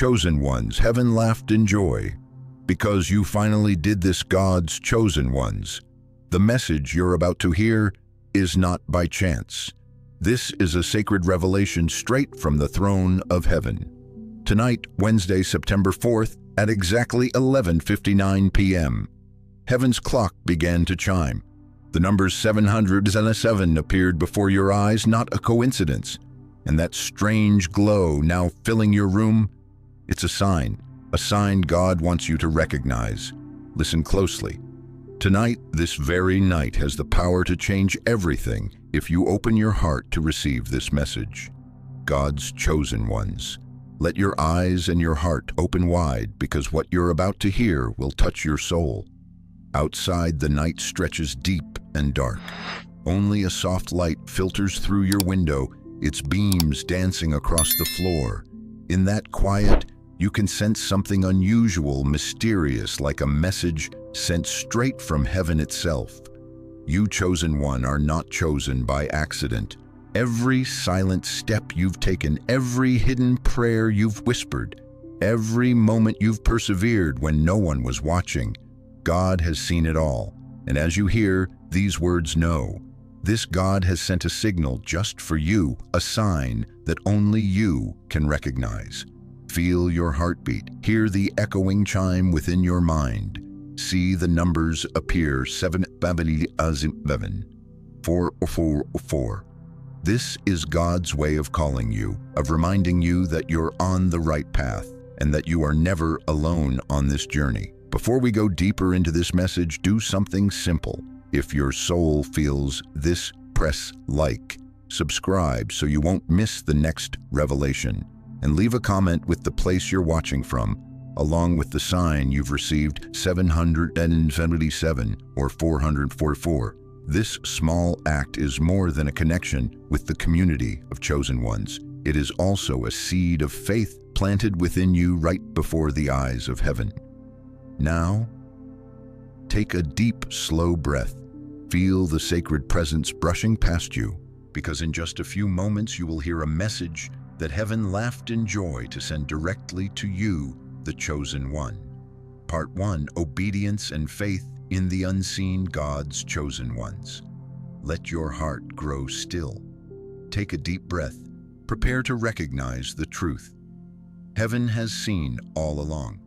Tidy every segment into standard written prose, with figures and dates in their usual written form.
chosen ones, heaven laughed in joy. Because you finally did this, God's chosen ones. The message you're about to hear is not by chance. This is a sacred revelation straight from the throne of heaven. Tonight, Wednesday, September 4th, at exactly 11:59 p.m., heaven's clock began to chime. The numbers 707 appeared before your eyes, not a coincidence. And that strange glow now filling your room, it's a sign God wants you to recognize. Listen closely. Tonight, this very night, has the power to change everything if you open your heart to receive this message. God's chosen ones. Let your eyes and your heart open wide, because what you're about to hear will touch your soul. Outside, the night stretches deep and dark. Only a soft light filters through your window, its beams dancing across the floor. In that quiet, you can sense something unusual, mysterious, like a message sent straight from heaven itself. You, chosen one, are not chosen by accident. Every silent step you've taken, every hidden prayer you've whispered, every moment you've persevered when no one was watching, God has seen it all. And as you hear these words, know, this God has sent a signal just for you, a sign that only you can recognize. Feel your heartbeat, hear the echoing chime within your mind. See the numbers appear, 7-444. This is God's way of calling you, of reminding you that you're on the right path and that you are never alone on this journey. Before we go deeper into this message, do something simple. If your soul feels this, press like, subscribe so you won't miss the next revelation, and leave a comment with the place you're watching from, along with the sign you've received, 777 or 444. This small act is more than a connection with the community of chosen ones. It is also a seed of faith planted within you right before the eyes of heaven. Now, take a deep, slow breath. Feel the sacred presence brushing past you, because in just a few moments you will hear a message that heaven laughed in joy to send directly to you, the chosen one. Part 1, Obedience and Faith in the Unseen, God's Chosen Ones. Let your heart grow still. Take a deep breath. Prepare to recognize the truth. Heaven has seen all along.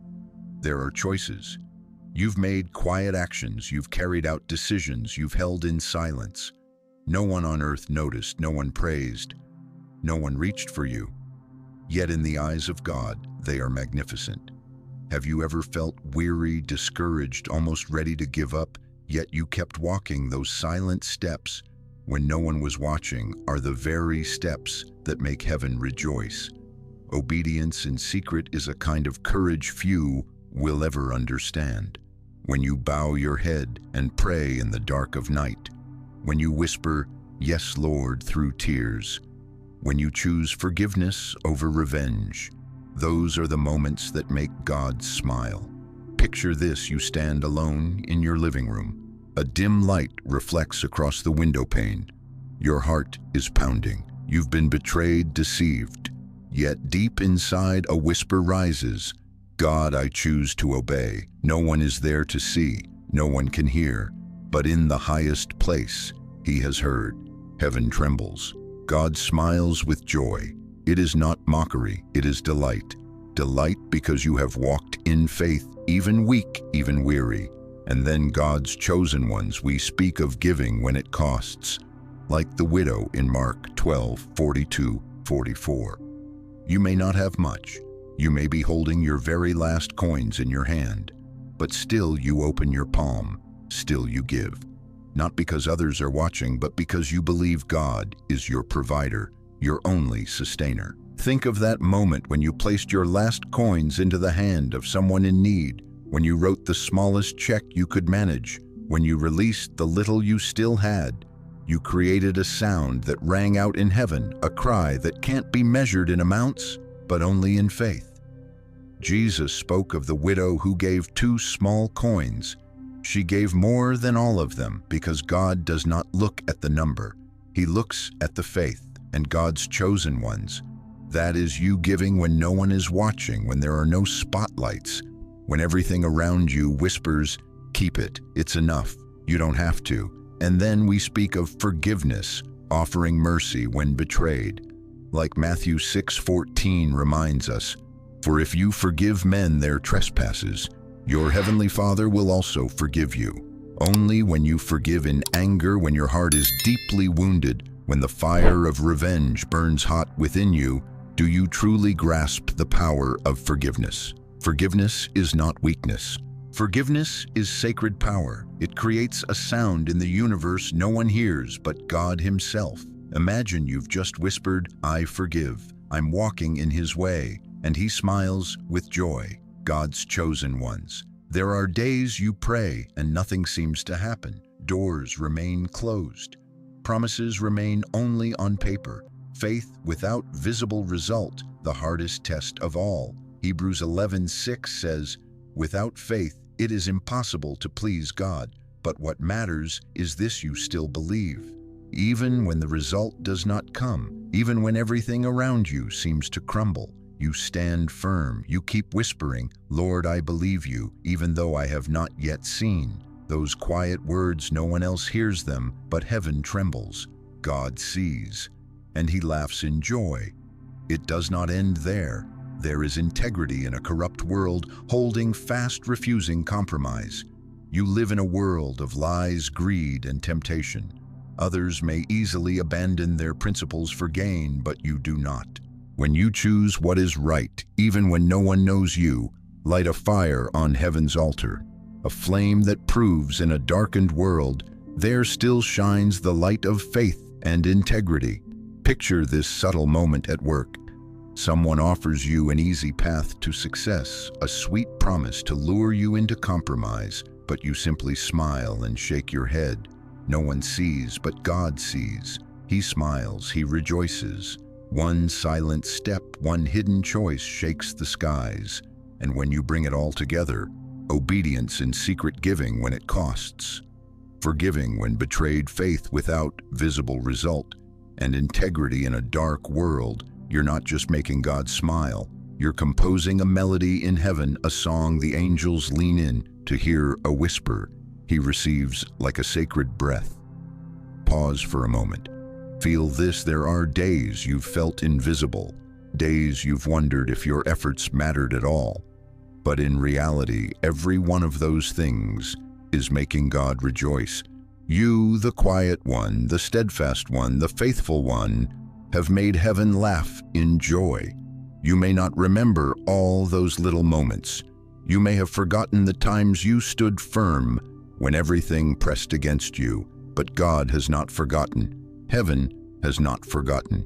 There are choices. You've made quiet actions, you've carried out decisions, you've held in silence. No one on earth noticed, no one praised, no one reached for you. Yet in the eyes of God, they are magnificent. Have you ever felt weary, discouraged, almost ready to give up, yet you kept walking? Those silent steps, when no one was watching, are the very steps that make heaven rejoice. Obedience in secret is a kind of courage few will ever understand. When you bow your head and pray in the dark of night, when you whisper, "Yes, Lord," through tears, when you choose forgiveness over revenge, those are the moments that make God smile. Picture this: you stand alone in your living room. A dim light reflects across the window pane. Your heart is pounding. You've been betrayed, deceived. Yet deep inside a whisper rises, "God, I choose to obey." No one is there to see, no one can hear, but in the highest place, He has heard. Heaven trembles. God smiles with joy. It is not mockery, it is delight. Delight because you have walked in faith, even weak, even weary. And then God's chosen ones, we speak of giving when it costs, like the widow in Mark 12:42-44. You may not have much. You may be holding your very last coins in your hand, but still you open your palm, still you give. Not because others are watching, but because you believe God is your provider, your only sustainer. Think of that moment when you placed your last coins into the hand of someone in need, when you wrote the smallest check you could manage, when you released the little you still had. You created a sound that rang out in heaven, a cry that can't be measured in amounts, but only in faith. Jesus spoke of the widow who gave 2 small coins. She gave more than all of them because God does not look at the number. He looks at the faith, and God's chosen ones. That is you giving when no one is watching, when there are no spotlights, when everything around you whispers, "Keep it, it's enough, you don't have to." And then we speak of forgiveness, offering mercy when betrayed. Like Matthew 6:14 reminds us, "For if you forgive men their trespasses, your heavenly Father will also forgive you." Only when you forgive in anger, when your heart is deeply wounded, when the fire of revenge burns hot within you, do you truly grasp the power of forgiveness. Forgiveness is not weakness. Forgiveness is sacred power. It creates a sound in the universe no one hears but God Himself. Imagine you've just whispered, "I forgive. I'm walking in His way," and He smiles with joy. God's chosen ones. There are days you pray and nothing seems to happen. Doors remain closed. Promises remain only on paper. Faith without visible result, the hardest test of all. Hebrews 11:6 says, "Without faith, it is impossible to please God, but what matters is this: you still believe." Even when the result does not come, even when everything around you seems to crumble, you stand firm. You keep whispering, "Lord, I believe you, even though I have not yet seen." Those quiet words, no one else hears them, but heaven trembles. God sees, and He laughs in joy. It does not end there. There is integrity in a corrupt world, holding fast, refusing compromise. You live in a world of lies, greed, and temptation. Others may easily abandon their principles for gain, but you do not. When you choose what is right, even when no one knows you, light a fire on heaven's altar, a flame that proves in a darkened world, there still shines the light of faith and integrity. Picture this subtle moment at work. Someone offers you an easy path to success, a sweet promise to lure you into compromise, but you simply smile and shake your head. No one sees, but God sees. He smiles, He rejoices. One silent step, one hidden choice shakes the skies. And when you bring it all together, obedience in secret, giving when it costs, forgiving when betrayed, faith without visible result, and integrity in a dark world, you're not just making God smile, you're composing a melody in heaven, a song the angels lean in to hear, a whisper He receives like a sacred breath. Pause for a moment. Feel this: there are days you've felt invisible, days you've wondered if your efforts mattered at all. But in reality, every one of those things is making God rejoice. You, the quiet one, the steadfast one, the faithful one, have made heaven laugh in joy. You may not remember all those little moments. You may have forgotten the times you stood firm when everything pressed against you, but God has not forgotten. Heaven has not forgotten.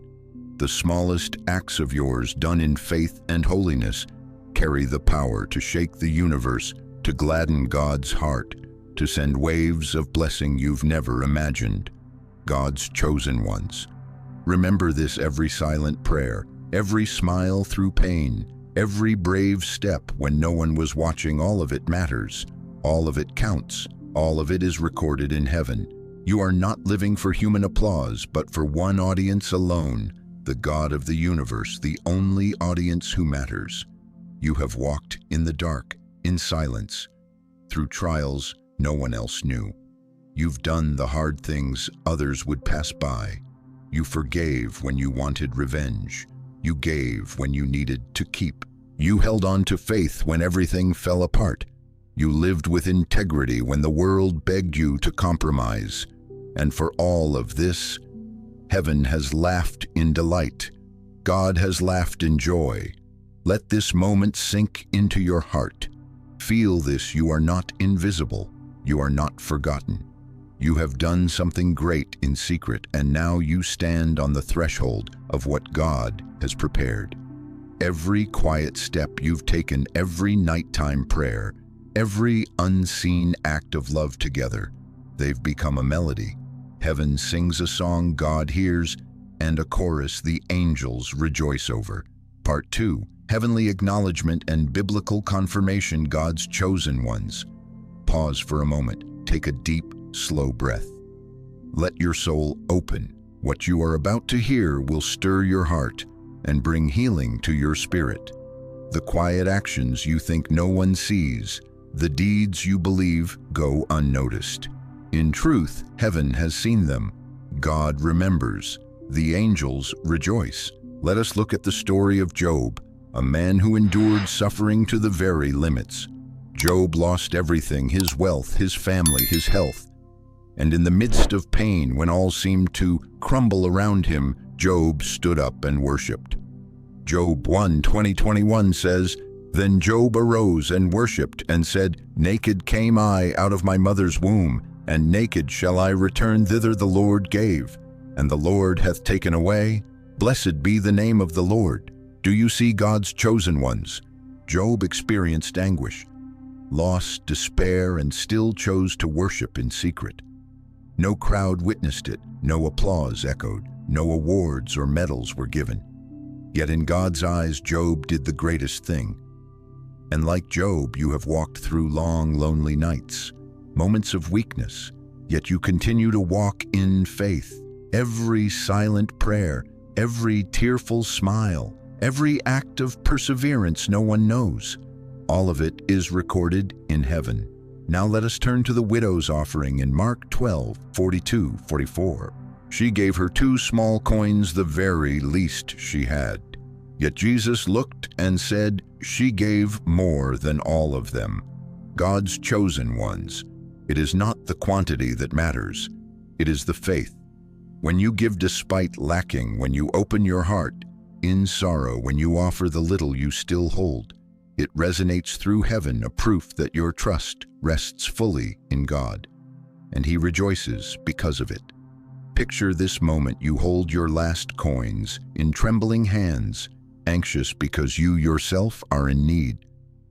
The smallest acts of yours, done in faith and holiness, carry the power to shake the universe, to gladden God's heart, to send waves of blessing you've never imagined. God's chosen ones. Remember this: every silent prayer, every smile through pain, every brave step when no one was watching, all of it matters. All of it counts. All of it is recorded in heaven. You are not living for human applause, but for one audience alone, the God of the universe, the only audience who matters. You have walked in the dark, in silence, through trials no one else knew. You've done the hard things others would pass by. You forgave when you wanted revenge. You gave when you needed to keep. You held on to faith when everything fell apart. You lived with integrity when the world begged you to compromise. And for all of this, heaven has laughed in delight. God has laughed in joy. Let this moment sink into your heart. Feel this: you are not invisible. You are not forgotten. You have done something great in secret, and now you stand on the threshold of what God has prepared. Every quiet step you've taken, every nighttime prayer, every unseen act of love together, they've become a melody. Heaven sings a song God hears, and a chorus the angels rejoice over. Part 2. Heavenly acknowledgement and biblical confirmation, God's chosen ones. Pause for a moment. Take a deep, slow breath. Let your soul open. What you are about to hear will stir your heart. and bring healing to your spirit. The quiet actions you think no one sees, the deeds you believe go unnoticed. In truth, heaven has seen them. God remembers. The angels rejoice. Let us look at the story of Job, a man who endured suffering to the very limits. Job lost everything, his wealth, his family, his health. And in the midst of pain, when all seemed to crumble around him, Job stood up and worshipped. Job 1:20-21 says, "Then Job arose and worshipped and said, Naked came I out of my mother's womb, and naked shall I return thither the Lord gave. And the Lord hath taken away. Blessed be the name of the Lord." Do you see God's chosen ones? Job experienced anguish, loss, despair, and still chose to worship in secret. No crowd witnessed it, no applause echoed, no awards or medals were given. Yet in God's eyes, Job did the greatest thing. And like Job, you have walked through long, lonely nights, moments of weakness, yet you continue to walk in faith. Every silent prayer, every tearful smile, every act of perseverance no one knows, all of it is recorded in heaven. Now let us turn to the widow's offering in Mark 12:42-44. She gave her 2 small coins, the very least she had. Yet Jesus looked and said, "She gave more than all of them." God's chosen ones. It is not the quantity that matters. It is the faith. When you give despite lacking, when you open your heart in sorrow, when you offer the little you still hold, it resonates through heaven, a proof that your trust rests fully in God, and He rejoices because of it. Picture this moment: you hold your last coins in trembling hands, anxious because you yourself are in need,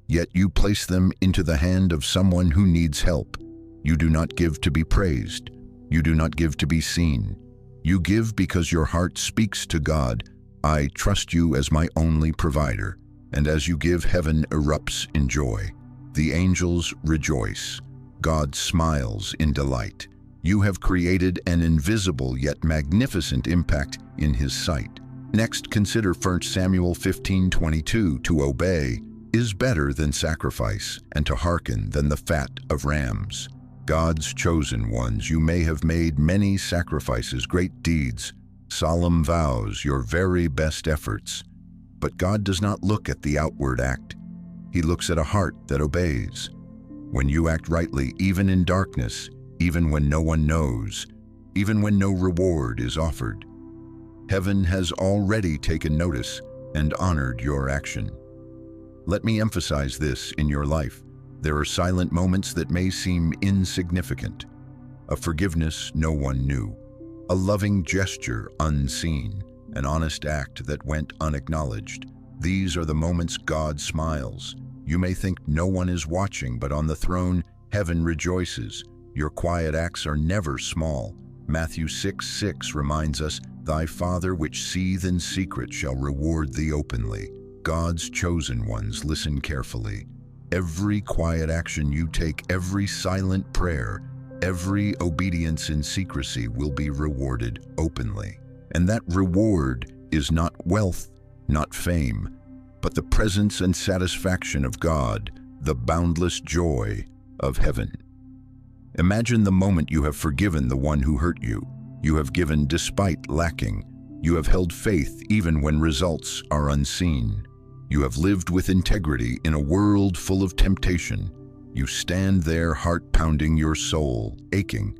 yet you place them into the hand of someone who needs help. You do not give to be praised. You do not give to be seen. You give because your heart speaks to God, "I trust you as my only provider." And as you give, heaven erupts in joy. The angels rejoice. God smiles in delight. You have created an invisible yet magnificent impact in His sight. Next, consider 1 Samuel 15:22. To obey is better than sacrifice, and to hearken than the fat of rams. God's chosen ones, you may have made many sacrifices, great deeds, solemn vows, your very best efforts. But God does not look at the outward act. He looks at a heart that obeys. When you act rightly, even in darkness, even when no one knows, even when no reward is offered, heaven has already taken notice and honored your action. Let me emphasize this in your life. There are silent moments that may seem insignificant. A forgiveness no one knew, a loving gesture unseen, an honest act that went unacknowledged. These are the moments God smiles. You may think no one is watching, but on the throne, heaven rejoices. Your quiet acts are never small. Matthew 6:6 reminds us, "Thy Father which seeth in secret shall reward thee openly." God's chosen ones, listen carefully. Every quiet action you take, every silent prayer, every obedience in secrecy will be rewarded openly. And that reward is not wealth, not fame, but the presence and satisfaction of God, the boundless joy of heaven. Imagine the moment you have forgiven the one who hurt you. You have given despite lacking. You have held faith even when results are unseen. You have lived with integrity in a world full of temptation. You stand there, heart pounding, your soul aching.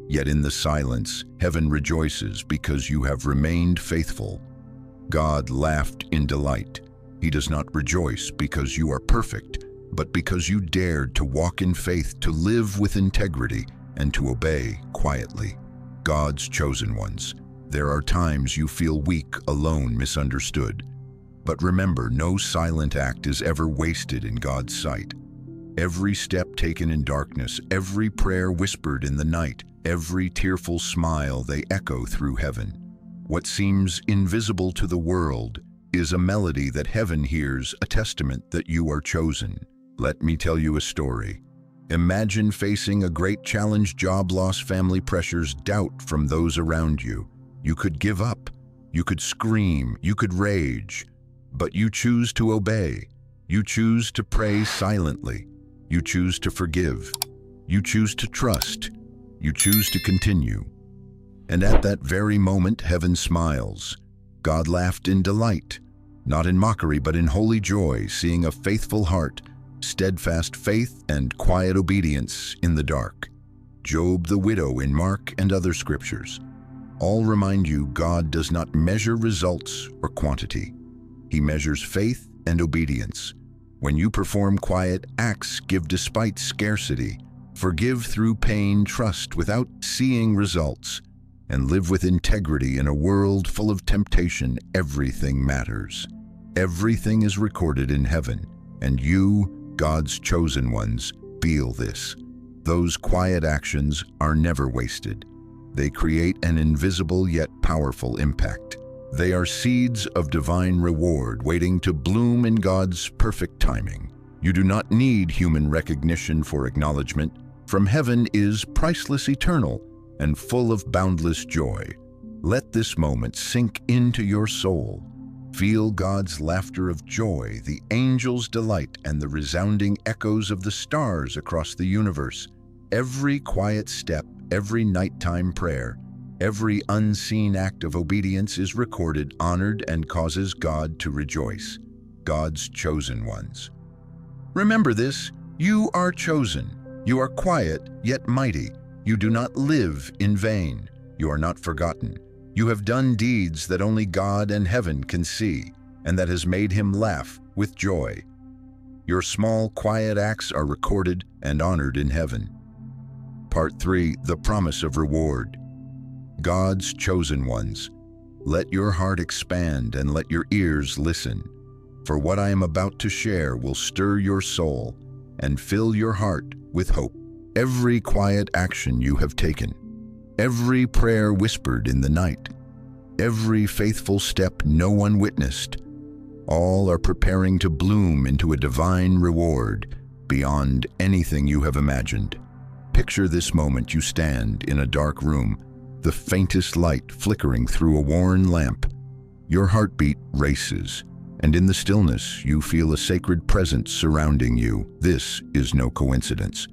Yet in the silence, heaven rejoices because you have remained faithful. God laughed in delight. He does not rejoice because you are perfect, but because you dared to walk in faith, to live with integrity, and to obey quietly. God's chosen ones. There are times you feel weak, alone, misunderstood. But remember, no silent act is ever wasted in God's sight. Every step taken in darkness, every prayer whispered in the night, every tearful smile, they echo through heaven. What seems invisible to the world is a melody that heaven hears, a testament that you are chosen. Let me tell you a story. Imagine facing a great challenge, job loss, family pressures, doubt from those around you. You could give up. You could scream, you could rage, but you choose to obey. You choose to pray silently. You choose to forgive. You choose to trust. You choose to continue. And at that very moment, heaven smiles. God laughed in delight, not in mockery, but in holy joy, seeing a faithful heart, steadfast faith, and quiet obedience in the dark. Job the widow in Mark and other scriptures all remind you God does not measure results or quantity. He measures faith and obedience. When you perform quiet acts, give despite scarcity, forgive through pain, trust without seeing results, and live with integrity in a world full of temptation, everything matters. Everything is recorded in heaven, and you, God's chosen ones, feel this. Those quiet actions are never wasted. They create an invisible yet powerful impact. They are seeds of divine reward waiting to bloom in God's perfect timing. You do not need human recognition for acknowledgement. From heaven is priceless, eternal, and full of boundless joy. Let this moment sink into your soul. Feel God's laughter of joy, the angels' delight, and the resounding echoes of the stars across the universe. Every quiet step, every nighttime prayer, every unseen act of obedience is recorded, honored, and causes God to rejoice. God's chosen ones. Remember this, you are chosen. You are quiet, yet mighty. You do not live in vain. You are not forgotten. You have done deeds that only God and heaven can see, and that has made him laugh with joy. Your small, quiet acts are recorded and honored in heaven. Part 3, the promise of reward. God's chosen ones. Let your heart expand and let your ears listen. For what I am about to share will stir your soul and fill your heart with hope. Every quiet action you have taken, every prayer whispered in the night, every faithful step no one witnessed, all are preparing to bloom into a divine reward beyond anything you have imagined. Picture this moment: you stand in a dark room, the faintest light flickering through a worn lamp. Your heartbeat races, and in the stillness you feel a sacred presence surrounding you. This is no coincidence.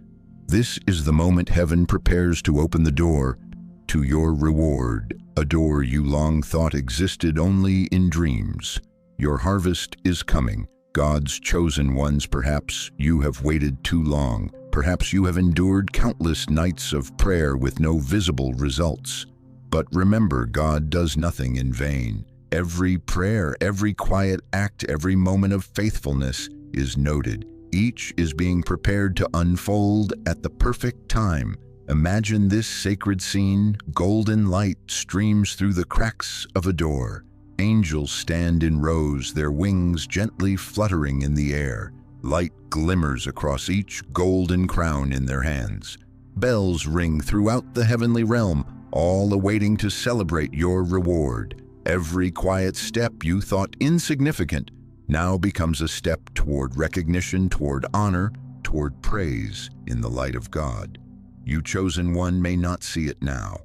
This is the moment heaven prepares to open the door to your reward, a door you long thought existed only in dreams. Your harvest is coming. God's chosen ones, perhaps you have waited too long. Perhaps you have endured countless nights of prayer with no visible results. But remember, God does nothing in vain. Every prayer, every quiet act, every moment of faithfulness is noted. Each is being prepared to unfold at the perfect time. Imagine this sacred scene. Golden light streams through the cracks of a door. Angels stand in rows, their wings gently fluttering in the air. Light glimmers across each golden crown in their hands. Bells ring throughout the heavenly realm, all awaiting to celebrate your reward. Every quiet step you thought insignificant now becomes a step toward recognition, toward honor, toward praise in the light of God. You chosen one may not see it now.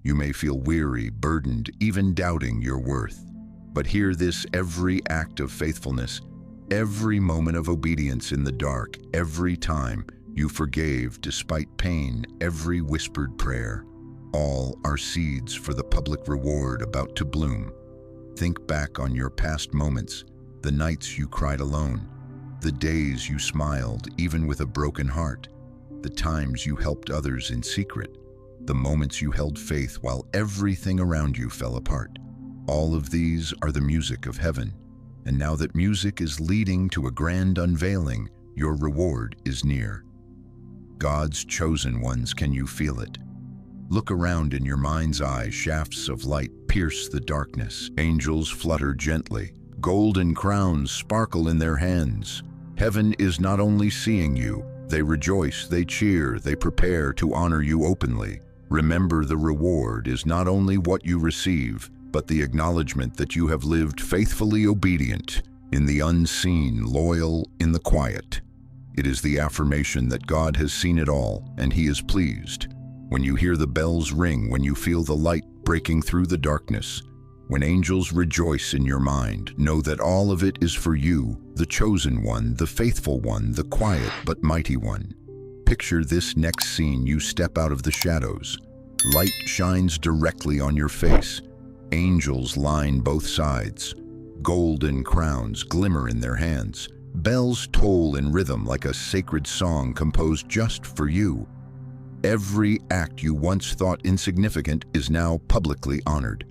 You may feel weary, burdened, even doubting your worth. But hear this: every act of faithfulness, every moment of obedience in the dark, every time you forgave despite pain, every whispered prayer, all are seeds for the public reward about to bloom. Think back on your past moments, the nights you cried alone, the days you smiled even with a broken heart, the times you helped others in secret, the moments you held faith while everything around you fell apart. All of these are the music of heaven. And now that music is leading to a grand unveiling, your reward is near. God's chosen ones, can you feel it? Look around in your mind's eye. Shafts of light pierce the darkness. Angels flutter gently. Golden crowns sparkle in their hands. Heaven is not only seeing you, they rejoice, they cheer, they prepare to honor you openly. Remember, the reward is not only what you receive, but the acknowledgement that you have lived faithfully obedient, in the unseen, loyal in the quiet. It is the affirmation that God has seen it all, and He is pleased. When you hear the bells ring, when you feel the light breaking through the darkness, When angels rejoice in your mind, know that all of it is for you, the chosen one, the faithful one, the quiet but mighty one. Picture this next scene. You step out of the shadows. Light shines directly on your face. Angels line both sides. Golden crowns glimmer in their hands. Bells toll in rhythm like a sacred song composed just for you. Every act you once thought insignificant is now publicly honored.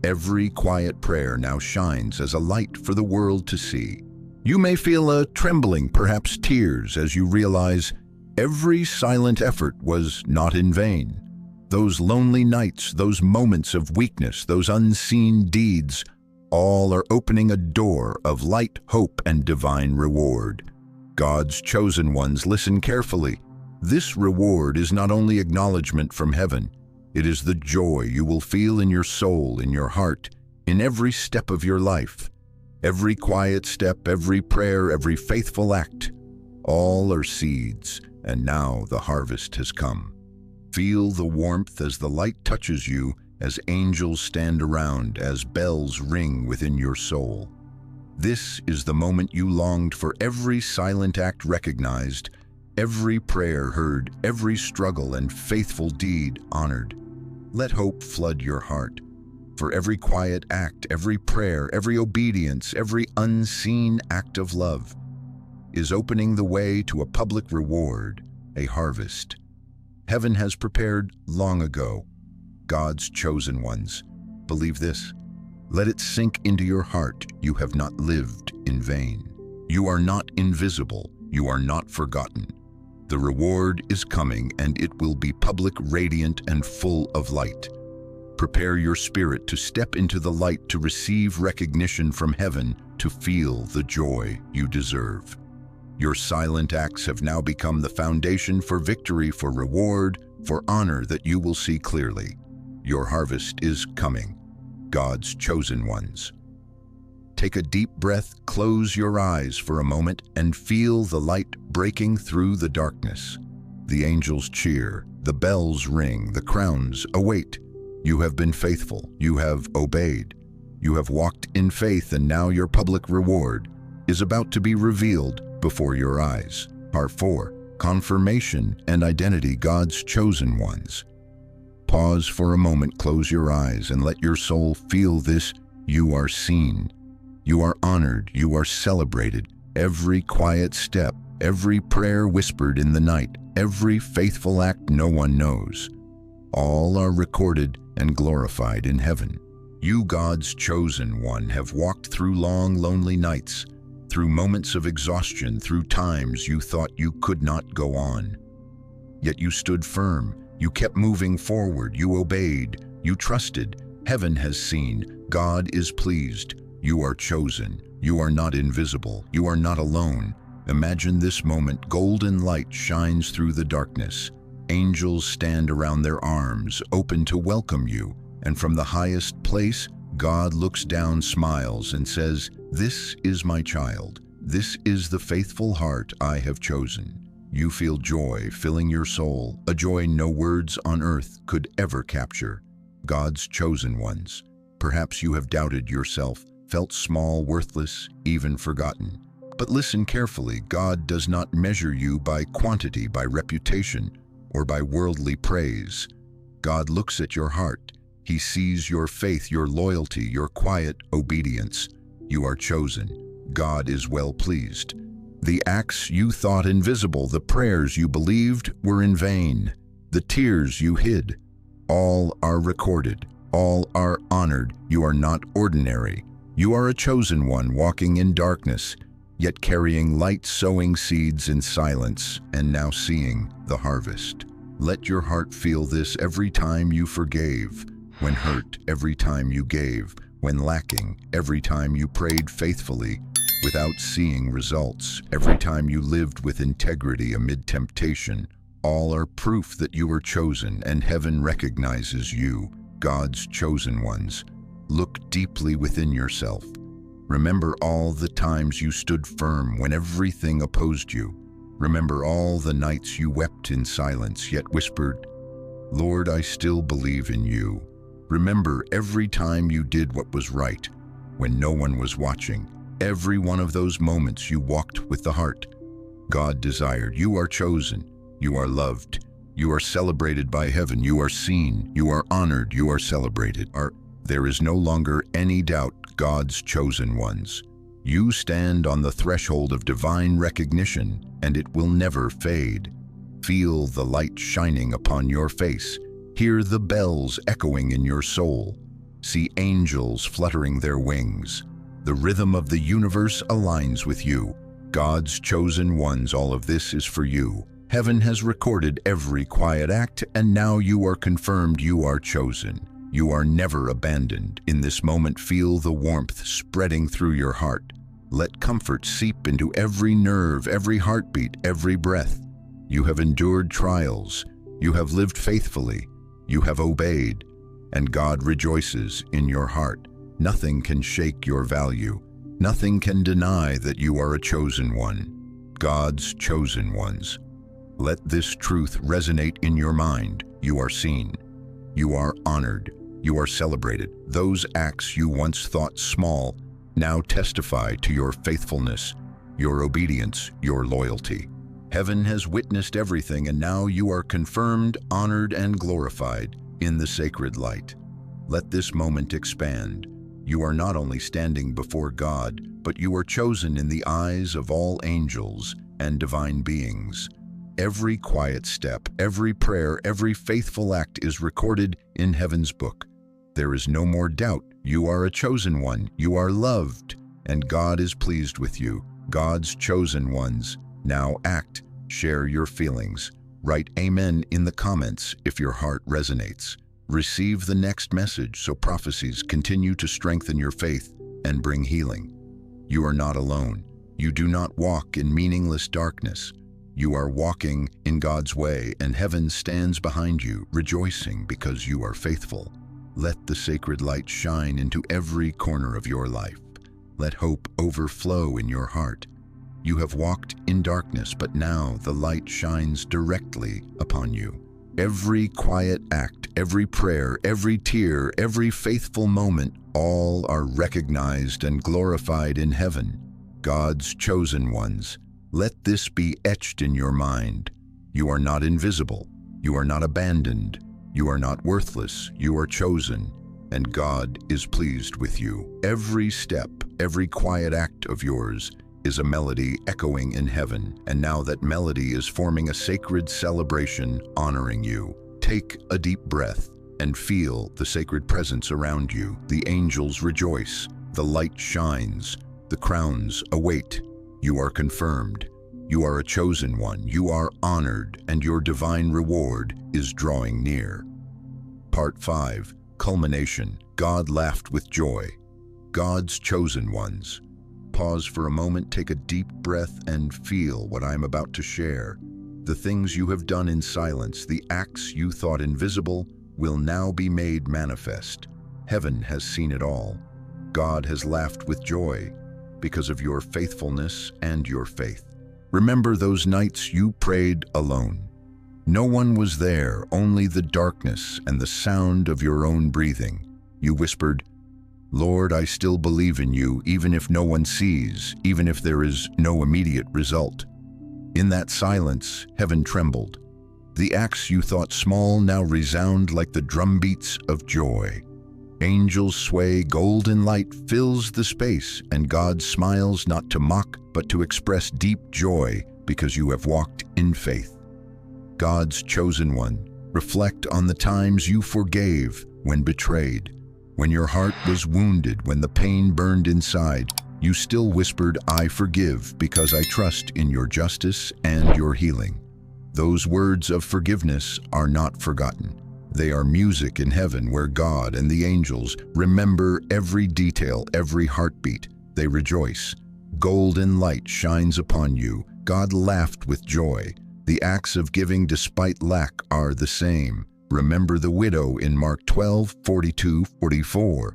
Every quiet prayer now shines as a light for the world to see. You may feel a trembling, perhaps tears, as you realize every silent effort was not in vain. Those lonely nights, those moments of weakness, those unseen deeds, all are opening a door of light, hope, and divine reward. God's chosen ones, listen carefully. This reward is not only acknowledgement from heaven, it is the joy you will feel in your soul, in your heart, in every step of your life. Every quiet step, every prayer, every faithful act, all are seeds, and now the harvest has come. Feel the warmth as the light touches you, as angels stand around, as bells ring within your soul. This is the moment you longed for, every silent act recognized, every prayer heard, every struggle and faithful deed honored. Let hope flood your heart. For every quiet act, every prayer, every obedience, every unseen act of love is opening the way to a public reward, a harvest. Heaven has prepared long ago. God's chosen ones. Believe this. Let it sink into your heart. You have not lived in vain. You are not invisible. You are not forgotten. The reward is coming, and it will be public, radiant, and full of light. Prepare your spirit to step into the light, to receive recognition from heaven, to feel the joy you deserve. Your silent acts have now become the foundation for victory, for reward, for honor that you will see clearly. Your harvest is coming. God's chosen ones. Take a deep breath, close your eyes for a moment, and feel the light breaking through the darkness. The angels cheer, the bells ring, the crowns await. You have been faithful, you have obeyed, you have walked in faith, and now your public reward is about to be revealed before your eyes. Part 4. Confirmation and identity. God's chosen ones. Pause for a moment, close your eyes, and let your soul feel this. You are seen. You are honored. You are celebrated. Every quiet step, every prayer whispered in the night, every faithful act no one knows, all are recorded and glorified in heaven. You, God's chosen one, have walked through long, lonely nights, through moments of exhaustion, through times you thought you could not go on. Yet you stood firm. You kept moving forward. You obeyed. You trusted. Heaven has seen. God is pleased. You are chosen. You are not invisible. You are not alone. Imagine this moment. Golden light shines through the darkness. Angels stand around their arms, open to welcome you. And from the highest place, God looks down, smiles, and says, "This is my child. This is the faithful heart I have chosen." You feel joy filling your soul, a joy no words on earth could ever capture. God's chosen ones. Perhaps you have doubted yourself, felt small, worthless, even forgotten. But listen carefully. God does not measure you by quantity, by reputation, or by worldly praise. God looks at your heart. He sees your faith, your loyalty, your quiet obedience. You are chosen. God is well pleased. The acts you thought invisible, the prayers you believed were in vain, the tears you hid, all are recorded, all are honored. You are not ordinary. You are a chosen one, walking in darkness, yet carrying light, sowing seeds in silence, and now seeing the harvest. Let your heart feel this. Every time you forgave, when hurt, every time you gave, when lacking, every time you prayed faithfully without seeing results, every time you lived with integrity amid temptation, all are proof that you are chosen, and heaven recognizes you, God's chosen ones. Look deeply within yourself. Remember all the times you stood firm when everything opposed you. Remember all the nights you wept in silence, yet whispered, "Lord, I still believe in you." Remember every time you did what was right, when no one was watching. Every one of those moments you walked with the heart God desired. You are chosen. You are loved. You are celebrated by heaven. You are seen. You are honored. You are celebrated. There is no longer any doubt, God's chosen ones. You stand on the threshold of divine recognition, and it will never fade. Feel the light shining upon your face. Hear the bells echoing in your soul. See angels fluttering their wings. The rhythm of the universe aligns with you. God's chosen ones, all of this is for you. Heaven has recorded every quiet act, and now you are confirmed you are chosen. You are never abandoned. In this moment, feel the warmth spreading through your heart. Let comfort seep into every nerve, every heartbeat, every breath. You have endured trials. You have lived faithfully. You have obeyed, and God rejoices in your heart. Nothing can shake your value. Nothing can deny that you are a chosen one. God's chosen ones. Let this truth resonate in your mind. You are seen. You are honored. You are celebrated. Those acts you once thought small now testify to your faithfulness, your obedience, your loyalty. Heaven has witnessed everything, and now you are confirmed, honored, and glorified in the sacred light. Let this moment expand. You are not only standing before God, but you are chosen in the eyes of all angels and divine beings. Every quiet step, every prayer, every faithful act is recorded in heaven's book. There is no more doubt. You are a chosen one. You are loved, and God is pleased with you. God's chosen ones. Now act. Share your feelings. Write amen in the comments if your heart resonates. Receive the next message so prophecies continue to strengthen your faith and bring healing. You are not alone. You do not walk in meaningless darkness. You are walking in God's way, and heaven stands behind you, rejoicing because you are faithful. Let the sacred light shine into every corner of your life. Let hope overflow in your heart. You have walked in darkness, but now the light shines directly upon you. Every quiet act, every prayer, every tear, every faithful moment, all are recognized and glorified in heaven. God's chosen ones. Let this be etched in your mind. You are not invisible. You are not abandoned. You are not worthless. You are chosen, and God is pleased with you. Every step, every quiet act of yours is a melody echoing in heaven, and now that melody is forming a sacred celebration honoring you. Take a deep breath and feel the sacred presence around you. The angels rejoice, the light shines, the crowns await. You are confirmed. You are a chosen one. You are honored, and your divine reward is drawing near. Part 5. Culmination. God laughed with joy. God's chosen ones. Pause for a moment, take a deep breath, and feel what I'm about to share. The things you have done in silence, the acts you thought invisible, will now be made manifest. Heaven has seen it all. God has laughed with joy because of your faithfulness and your faith. Remember those nights you prayed alone. No one was there, only the darkness and the sound of your own breathing. You whispered, "Lord, I still believe in you, even if no one sees, even if there is no immediate result." In that silence, heaven trembled. The acts you thought small now resound like the drumbeats of joy. Angels sway, golden light fills the space, and God smiles not to mock, but to express deep joy because you have walked in faith. God's chosen one, reflect on the times you forgave when betrayed. When your heart was wounded, when the pain burned inside, you still whispered, "I forgive because I trust in your justice and your healing." Those words of forgiveness are not forgotten. They are music in heaven where God and the angels remember every detail, every heartbeat. They rejoice. Golden light shines upon you. God laughed with joy. The acts of giving despite lack are the same. Remember the widow in Mark 12:42-44.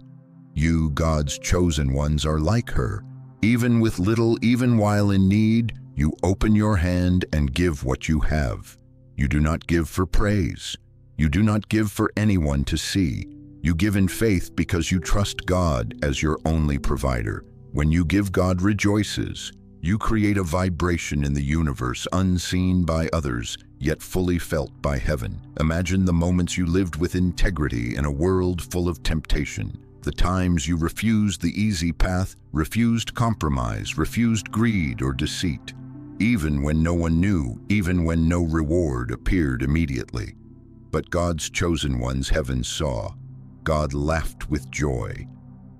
You, God's chosen ones, are like her. Even with little, even while in need, you open your hand and give what you have. You do not give for praise. You do not give for anyone to see. You give in faith because you trust God as your only provider. When you give, God rejoices. You create a vibration in the universe unseen by others, yet fully felt by heaven. Imagine the moments you lived with integrity in a world full of temptation. The times you refused the easy path, refused compromise, refused greed or deceit. Even when no one knew, even when no reward appeared immediately. But God's chosen ones heaven saw. God laughed with joy.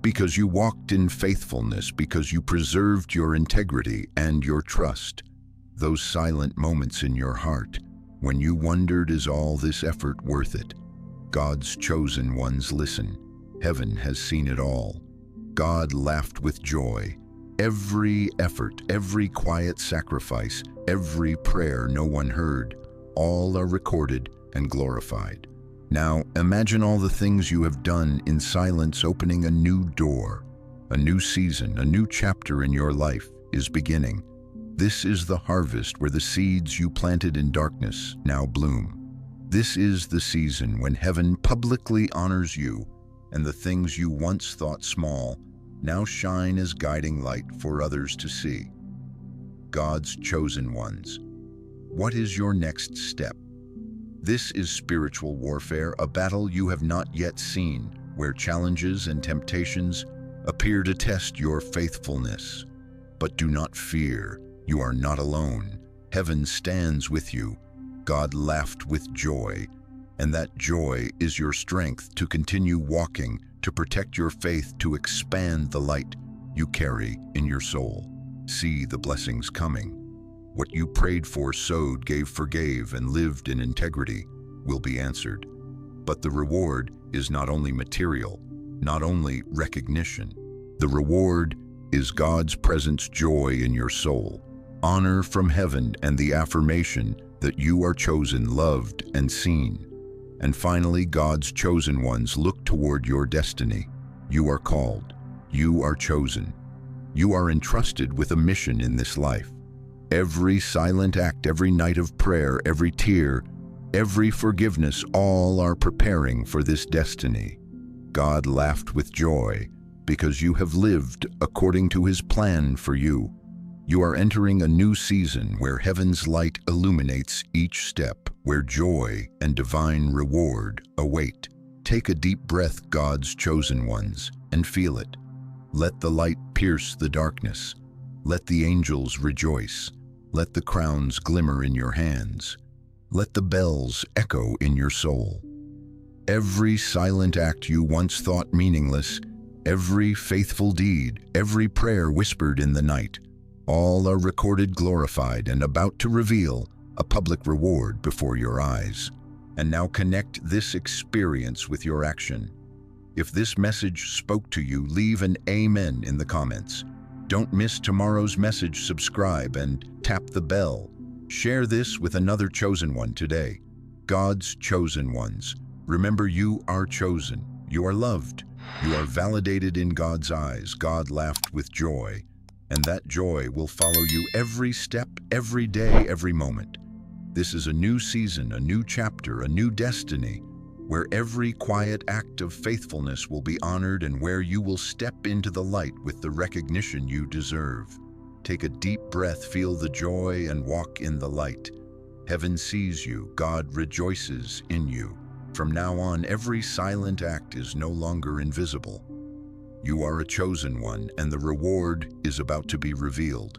Because you walked in faithfulness, because you preserved your integrity and your trust. Those silent moments in your heart, when you wondered, is all this effort worth it? God's chosen ones listen. Heaven has seen it all. God laughed with joy. Every effort, every quiet sacrifice, every prayer no one heard, all are recorded and glorified. Now, imagine all the things you have done in silence opening a new door. A new season, a new chapter in your life is beginning. This is the harvest where the seeds you planted in darkness now bloom. This is the season when heaven publicly honors you, and the things you once thought small now shine as guiding light for others to see. God's chosen ones. What is your next step? This is spiritual warfare, a battle you have not yet seen, where challenges and temptations appear to test your faithfulness. But do not fear, you are not alone. Heaven stands with you. God laughed with joy, and that joy is your strength to continue walking, to protect your faith, to expand the light you carry in your soul. See the blessings coming. What you prayed for, sowed, gave, forgave, and lived in integrity will be answered. But the reward is not only material, not only recognition. The reward is God's presence, joy in your soul, honor from heaven, and the affirmation that you are chosen, loved, and seen. And finally, God's chosen ones look toward your destiny. You are called. You are chosen. You are entrusted with a mission in this life. Every silent act, every night of prayer, every tear, every forgiveness, all are preparing for this destiny. God laughed with joy because you have lived according to His plan for you. You are entering a new season where heaven's light illuminates each step, where joy and divine reward await. Take a deep breath, God's chosen ones, and feel it. Let the light pierce the darkness. Let the angels rejoice. Let the crowns glimmer in your hands. Let the bells echo in your soul. Every silent act you once thought meaningless, every faithful deed, every prayer whispered in the night, all are recorded, glorified, and about to reveal a public reward before your eyes. And now connect this experience with your action. If this message spoke to you, leave an amen in the comments. Don't miss tomorrow's message, subscribe, and tap the bell. Share this with another chosen one today. God's chosen ones. Remember, you are chosen. You are loved. You are validated in God's eyes. God laughed with joy. And that joy will follow you every step, every day, every moment. This is a new season, a new chapter, a new destiny, where every quiet act of faithfulness will be honored and where you will step into the light with the recognition you deserve. Take a deep breath, feel the joy, and walk in the light. Heaven sees you, God rejoices in you. From now on, every silent act is no longer invisible. You are a chosen one, and the reward is about to be revealed.